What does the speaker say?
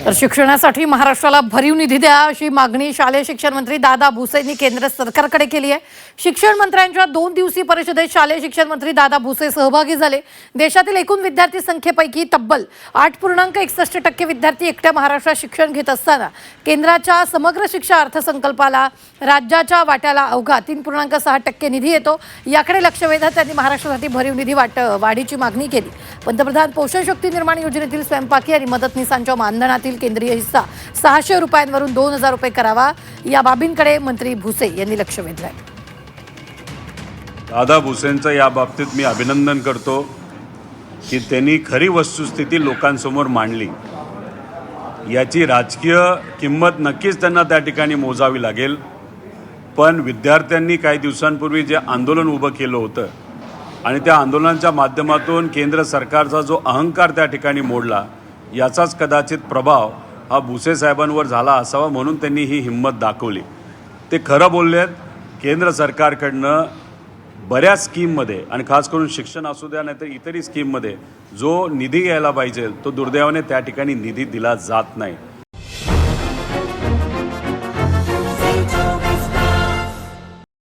तर शिक्षणासाठी महाराष्ट्राला भरीव निधी द्या अशी मागणी शालेय शिक्षण मंत्री दादा भुसे यांनी केंद्र सरकारकडे केली आहे। शिक्षण मंत्र्यांच्या 2 दिवसीय परिषदेत शालेय शिक्षण मंत्री दादा भुसे सहभागी झाले। देशातील एकूण विद्यार्थी संख्येपैकी तब्बल 8.61% विद्यार्थी एकट्या महाराष्ट्रात शिक्षण घेत असताना केंद्राच्या समग्र शिक्षा अर्थसंकल्पाला राज्याच्या वाट्याला अवघा 3.6% निधी येतो। याकडे लक्ष वेधत त्यांनी महाराष्ट्रासाठी भरीव निधी वाढीची मागणी केली। पंतप्रधान पोषण शक्ती निर्माण योजनेतील स्वयंपाकी आणि मदतनीसांच्या मानधनातील केंद्रीय हिस्सा 600 रुपयांवरून 2000 रुपये करावा, या बाबींकडे मंत्री भुसे यांनी लक्ष वेधलंय। दादा भुसेंचं या बाबतीत मी अभिनंदन करतो की त्यांनी खरी वस्तुस्थिती लोकांसमोर मांडली। याची राजकीय किंमत नक्कीच त्यांना त्या ठिकाणी मोजावी लागेल, पण विद्यार्थ्यांनी काही दिवसांपूर्वी जे आंदोलन उभं केलं होतं आणि त्या आंदोलनाच्या माध्यमातून केंद्र सरकारचा जो अहंकार त्या ठिकाणी मोडला, याचाच कदाचित प्रभाव हा भुसे साहेबांवर झाला असावा, म्हणून त्यांनी ही हिंमत दाखवली। ते खरं बोललेत। केंद्र सरकारकडनं बऱ्याच स्कीममध्ये आणि खास करून शिक्षण असू द्या नाहीतर इतरही स्कीममध्ये जो निधी यायला पाहिजे तो दुर्दैवाने त्या ठिकाणी निधी दिला जात नाही।